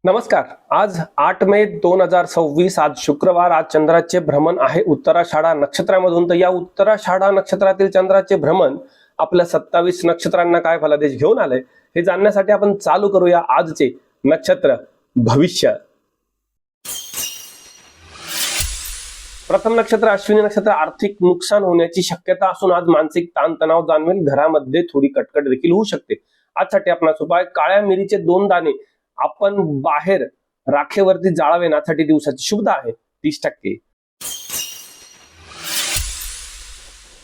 नमस्कार. आज 8 मे 2026, आज शुक्रवार. आज चंद्राचे भ्रमण आहे उत्तराषाढा नक्षत्रामधून. तर या उत्तराषाढा नक्षत्रातील चंद्राचे भ्रमण आपल्या 27 नक्षत्रांना काय फलादेश घेऊन आले हे जाणण्यासाठी आपण चालू करूया आजचे नक्षत्र भविष्य. प्रथम नक्षत्र अश्विनी नक्षत्र. आर्थिक नुकसान होण्याची शक्यता असून आज मानसिक ताणतणाव जाणवेल. घरामध्ये थोडी कटकट देखील होऊ शकते. आजसाठी आपणास उपाय: काळ्या मिरीचे 2 दाणे आपण बाहेर राखेवरती जाळावे. यासाठी दिवसाची शुभता आहे 30%.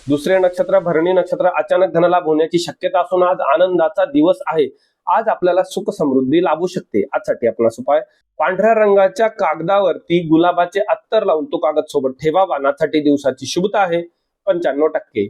दुसरे नक्षत्र भरणी नक्षत्र. अचानक धनलाभ होण्याची शक्यता असून आज आनंदाचा दिवस आहे. आज आपल्याला सुख समृद्धी लाभू शकते. आजसाठी आपणास उपाय: पांढऱ्या रंगाच्या कागदावरती गुलाबाचे अत्तर लावून तो कागद सोबत ठेवावा. यासाठी दिवसाची शुभता आहे 95%.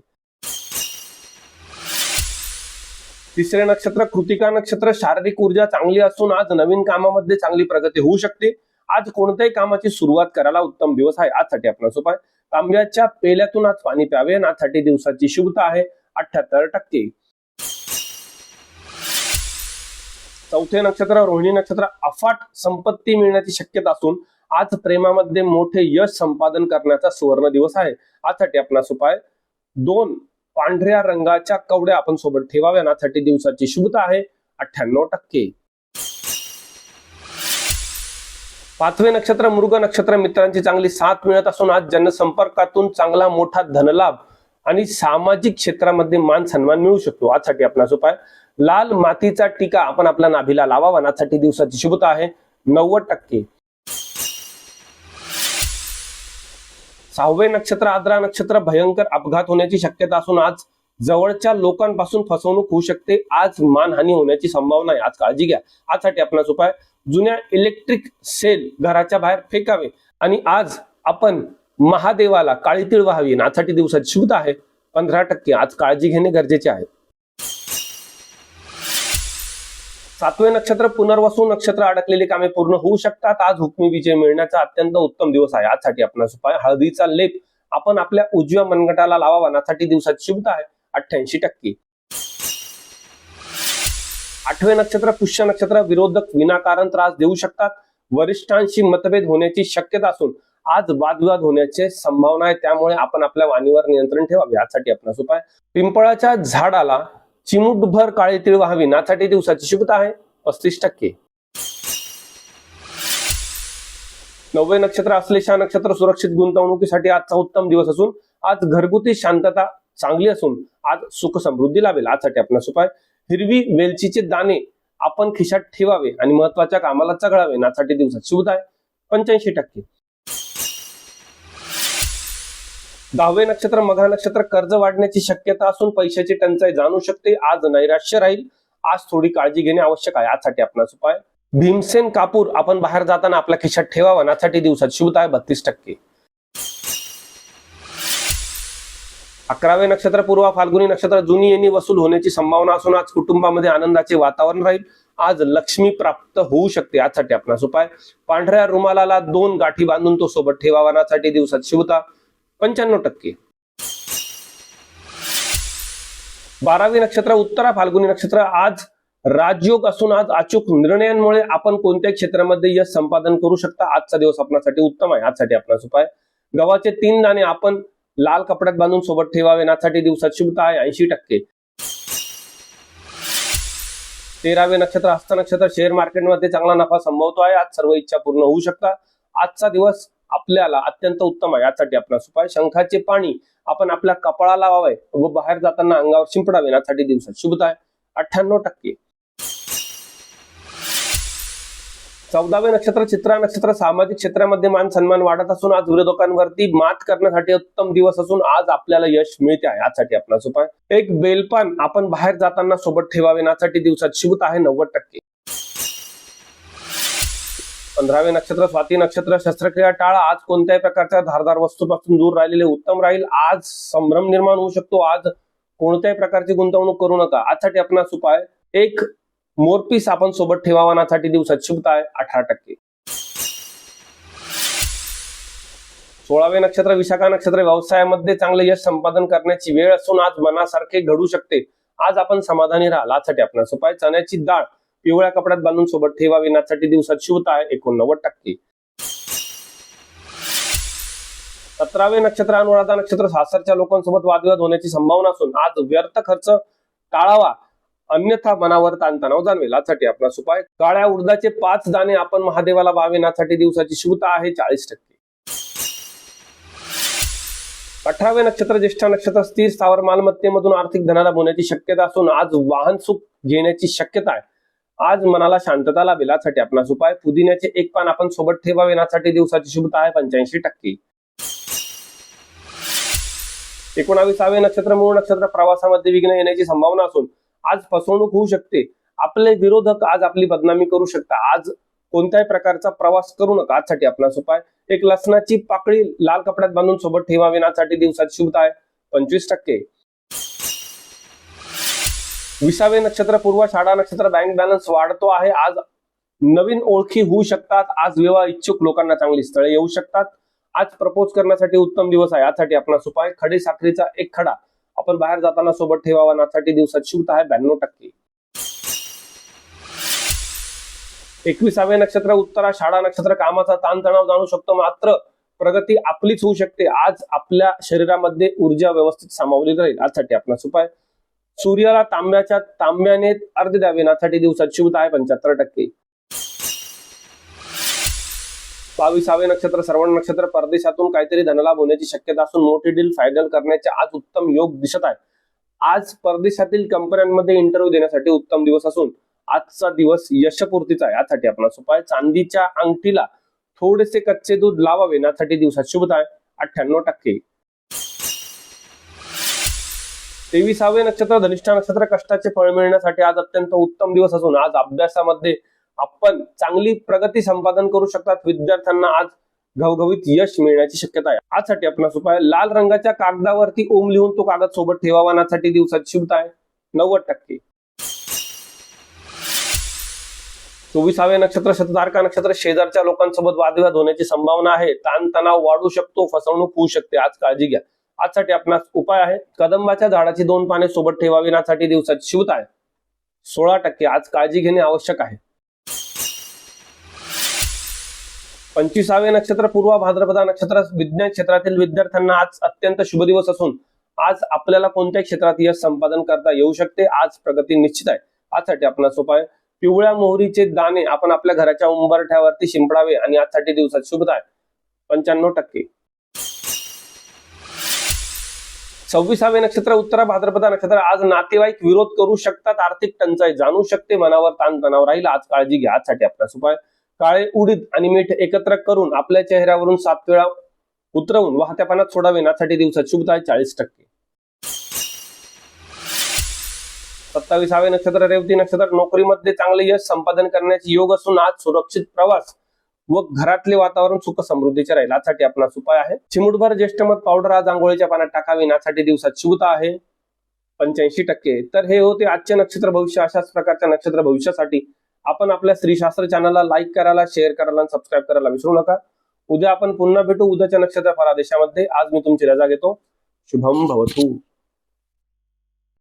तिसरे नक्षत्र कृतिका नक्षत्र. शारीरिक ऊर्जा चांगली असून आज नवीन कामामध्ये चांगली प्रगती होऊ शकते. आज कोणत्याही कामाची सुरुवात करायला उत्तम दिवस आहे. आजसाठी आपणास उपाय: तांब्याच्या पेल्यातून आज पाणी प्यावे. यासाठी दिवसाची शुभता आहे 78%. चौथे नक्षत्र रोहिणी नक्षत्र. अफाट संपत्ती मिळण्याची शक्यता असून आज प्रेमामध्ये मोठे यश संपादन करण्याचा सुवर्ण दिवस आहे. आजसाठी आपणास उपाय: 2 पांढऱ्या रंगाच्या कवड्या आपण सोबत ठेवाव्या. यासाठी दिवसाची शुभता आहे 98%. पाचवे नक्षत्र मृग नक्षत्र. मित्रांची चांगली साथ मिळत असून आज जनसंपर्कातून चांगला मोठा धनलाभ आणि सामाजिक क्षेत्रामध्ये मान सन्मान मिळू शकतो. आजसाठी आपणास उपाय: लाल मातीचा टीका आपण आपल्या नाभीला लावावा. यासाठी दिवसाची शुभता आहे 90%. सहावे नक्षत्र आद्रा नक्षत्र. भयंकर अपघात होण्याची शक्यता असून आज जवळच्या लोकांपासून फसवणूक होऊ शकते. आज मानहानी होण्याची संभावना आहे. आज काळजी घ्या. आजसाठी आपणास उपाय: जुन्या इलेक्ट्रिक सेल घराच्या बाहेर फेकावे. आणि आज आपण महादेवाला काळी तीळ व्हावी. यासाठी दिवसाची शुभता आहे 15%. आज काळजी घेणे गरजेचे आहे. सातवे नक्षत्र पुनर्वसू नक्षत्र. अडकलेली कामे पूर्ण होऊ शकतात. आज हुकमी विजय मिळण्याचा अत्यंत उत्तम दिवस आहे. आजसाठी आपणास उपाय: हळदीचा लेप आपण आपल्या उजव्या मनगटाला लावावा. यासाठी दिवसाची शुभता आहे 88%. आठवे नक्षत्र पुष्य नक्षत्र. विरोधक विनाकारण त्रास देऊ शकतात. वरिष्ठांशी मतभेद होण्याची शक्यता असून आज वादविवाद होण्याची संभावना आहे. त्यामुळे आपण आपल्या वाणीवर नियंत्रण ठेवावे. यासाठी आपणास उपाय: पिंपळाच्या झाडाला चिमूटभर काळी तीळ व्हावी. यासाठी दिवसाची शुभता आहे 35%. नववे नक्षत्र अश्लेषा नक्षत्र. सुरक्षित गुंतवणुकीसाठी आजचा उत्तम दिवस असून आज घरगुती शांतता चांगली असून आज सुख समृद्धी लाभेल. आजसाठी आपणास उपाय: हिरवी वेलचीचे दाणे आपण खिशात ठेवावे आणि महत्वाच्या कामाला चघळावे. यासाठी दिवसाची शुभता आहे 85%. 10वे नक्षत्र मघा नक्षत्र. कर्ज वाढण्याची शक्यता असून पैशाची टंचाई जाणू शकते. आज नैराश्य राहील. आज थोडी काळजी घेणे आवश्यक आहे. आजसाठी आपणास उपाय: भीमसेन कापूर आपण बाहेर जाताना आपल्या खिशात ठेवावा. यासाठी दिवसाची शुभता आहे 32%. 11वे नक्षत्र पूर्वा फाल्गुनी नक्षत्र. जुनी येणी वसूल होण्याची संभावना असून आज कुटुंबामध्ये आनंदाचे वातावरण राहील. आज लक्ष्मी प्राप्त होऊ शकते. आजसाठी आपणास उपाय: पांढऱ्या रुमालाला 2 गाठी बांधून तो सोबत ठेवावा. यासाठी दिवसाची शुभता 95%. 12वे नक्षत्र उत्तरा फाल्गुनी नक्षत्र. आज राजयोग असून आज अचूक निर्णयांमुळे आपण कोणत्याही क्षेत्रामध्ये यश संपादन करू शकता. आजचा दिवस आपल्यासाठी उत्तम आहे. आजसाठी आपणास उपाय: गव्हाचे 3 दाणे आपण लाल कपड्यात बांधून सोबत ठेवावे. यासाठी दिवसाची शुभता आहे 80%. 13वे नक्षत्र हस्त नक्षत्र. शेअर मार्केटमध्ये चांगला नफा संभवतो आहे. आज सर्व इच्छा पूर्ण होऊ शकतात. आजचा दिवस आपल्याला अत्यंत उत्तम आहे. यासाठी आपणास उपाय: शंखाचे पाणी आपण आपल्या कपाळाला लावावे व बाहेर जाताना अंगावर शिंपडावे. यासाठी दिवसाची शुभता आहे 98%. 14वे नक्षत्र चित्रा नक्षत्र. सामाजिक क्षेत्रामध्ये मान सन्मान वाढत असून आज विरोधकांवरती मात करण्यासाठी उत्तम दिवस असून आज आपल्याला यश मिळते आहे. यासाठी आपणास उपाय: एक बेलपान आपण बाहेर जाताना सोबत ठेवावे. यासाठी दिवसाची शुभता आहे 90%. 15वे नक्षत्र स्वाती नक्षत्र. शस्त्रक्रिया टाळा. आज कोणत्याही प्रकारच्या धारदार वस्तूपासून दूर राहिलेले उत्तम राहील. आज संभ्रम निर्माण होऊ शकतो. आज कोणत्याही प्रकारची गुंतवणूक करू नका. आजसाठी आपणास उपाय: एक मोरपीस आपण सोबत ठेवावा. यासाठी दिवसाची शुभता आहे 18%. 16वे नक्षत्र विशाखा नक्षत्र. व्यवसायामध्ये चांगले यश संपादन करण्याची वेळ असून आज मनासारखे घडू शकते. आज आपण समाधानी राहाल यासाठी आपणास उपाय चण्याची डाळ पिवळ्या कपड्यात बांधून सोबत ठेवावी यासाठी दिवसात शुभता आहे 89%. 17वे नक्षत्र अनुराधा नक्षत्र सासरच्या लोकांसोबत वादविवाद होण्याची संभावना असून आज व्यर्थ खर्च टाळावा अन्यथा मनावर ताणतणाव जाणवेल यासाठी आपणास उपाय काळ्या उडदाचे 5 दाणे आपण महादेवाला वाहावे यासाठी दिवसाची शुभता आहे 40%. 18वे नक्षत्र ज्येष्ठ नक्षत्र स्थिर स्थावर मालमत्तेमधून आर्थिक धनालाभ होण्याची शक्यता असून आज वाहन सुख घेण्याची शक्यता आहे. आज मनाला शांतता लाभेल यासाठी आपणास उपाय पुदिन्याचे 1 पान आपण सोबत ठेवावे यासाठी दिवसाची शुभता आहे 85%. 19वे नक्षत्र मूळ नक्षत्र प्रवासामध्ये विघ्न येण्याची संभावना असून आज फसवणूक होऊ शकते. आपले विरोधक आज आपली बदनामी करू शकतात. आज कोणत्याही प्रकारचा प्रवास करू नका यासाठी आपणास उपाय एक लसणाची पाकळी लाल कपड्यात बांधून सोबत ठेवावी यासाठी दिवसाची शुभता आहे 25%. 20वे नक्षत्र पूर्वाषाढा नक्षत्र बँक बॅलन्स वाढतो आहे. आज नवीन ओळखी होऊ शकतात. आज विवाह इच्छुक लोकांना चांगली स्थळे येऊ शकतात. आज प्रपोज करण्यासाठी उत्तम दिवस आहे यासाठी आपणास उपाय खडे साखरेचा 1 खडा आपण बाहेर जाताना सोबत ठेवावा यासाठी दिवसाची शुभता आहे 92%. 21वे नक्षत्र उत्तराषाढा नक्षत्र कामाचा ताणतणाव जाणू शकतो मात्र प्रगती आपलीच होऊ शकते. आज आपल्या शरीरामध्ये ऊर्जा व्यवस्थित सामावली राहील यासाठी आपणास उपाय सूर्याला तांब्याने अर्घ्य द्यावे यासाठी दिवसाची शुभता आहे 75%. 22वे नक्षत्र श्रवण नक्षत्र परदेशातून काहीतरी धनलाभ होण्याची शक्यता असून मोठी डील फायनल करण्याचे आज उत्तम योग दिसत आहे. आज परदेशातील कंपन्यांमध्ये इंटरव्ह्यू देण्यासाठी उत्तम दिवस असून आजचा दिवस यशपूर्तीचा आहे यासाठी आपणास उपाय चांदीच्या अंगठीला थोडेसे कच्चे दूध लावावे यासाठी दिवसाची शुभता आहे 98%. 23वे नक्षत्र धनिष्ठा नक्षत्र कष्टाचे फळ मिळण्यासाठी आज अत्यंत उत्तम दिवस असून आज अभ्यासामध्ये आपण चांगली प्रगती संपादन करू शकतात. विद्यार्थ्यांना आज घवघवीत यश मिळण्याची शक्यता आहे. आजसाठी आपणास उपाय लाल रंगाच्या कागदावरती ओम लिहून तो कागद सोबत ठेवावा यासाठी दिवसाची शुभता आहे 90%. 24वे नक्षत्र शतधारका नक्षत्र शेजारच्या लोकांसोबत वादविवाद होण्याची संभावना आहे. ताणतणाव वाढू शकतो. फसवणूक होऊ शकते. आज काळजी घ्या. आजसाठी आपणास उपाय आहे कदंबाच्या झाडाची 2 पाने सोबत ठेवावी यासाठी दिवसाची शुभता आहे 16%. आज काळजी घेणे आवश्यक आहे. 25वे नक्षत्र पूर्व भाद्रपदा नक्षत्र विज्ञान क्षेत्रातील विद्यार्थ्यांना आज अत्यंत शुभ दिवस असून आज आपल्याला कोणत्याही क्षेत्रात यश संपादन करता येऊ शकते. आज प्रगती निश्चित आहे. आजसाठी आपणास उपाय पिवळ्या मोहरीचे दाणे आपण आपल्या घराच्या उंबरठ्यावरती शिंपडावे आणि आजसाठी दिवसाची शुभता आहे 95%. 26वे नक्षत्र उत्तर भाद्रपदा नक्षत्र आज नातेवाईक विरोध करू शकतात. आर्थिक टंचाई जाणू शकते. मनावर ताणतणाव राहील. आज काळजी घ्या. आजसाठी आपणास उपाय काळे उडीद आणि मीठ एकत्र करून आपल्या चेहऱ्यावरून 7 वेळा उतरवून वाहत्या पाण्यात सोडावे यासाठी दिवसाची शुभता आहे 40%. 27वे नक्षत्र रेवती नक्षत्र नोकरीमध्ये चांगले यश संपादन करण्याचे योग असून आज सुरक्षित प्रवास व घरातले वातावरण सुख समृद्धीचे राहील. यासाठी आपणास उपाय आहे चिमूटभर ज्येष्ठमध पावडर आज आंघोळीच्या पाण्यात टाकावी यासाठी दिवसाची शुभता आहे 85%. तर हे होते आजचे नक्षत्र भविष्य. अशाच प्रकारच्या नक्षत्र भविष्यासाठी आपण आपल्या श्रीशास्त्र चॅनलला लाईक करायला, शेअर करायला आणि सबस्क्राईब करायला विसरू नका. उद्या आपण पुन्हा भेटू उद्याच्या नक्षत्र फलादेशामध्ये. आज मी तुमची रजा घेतो. शुभम भवतु.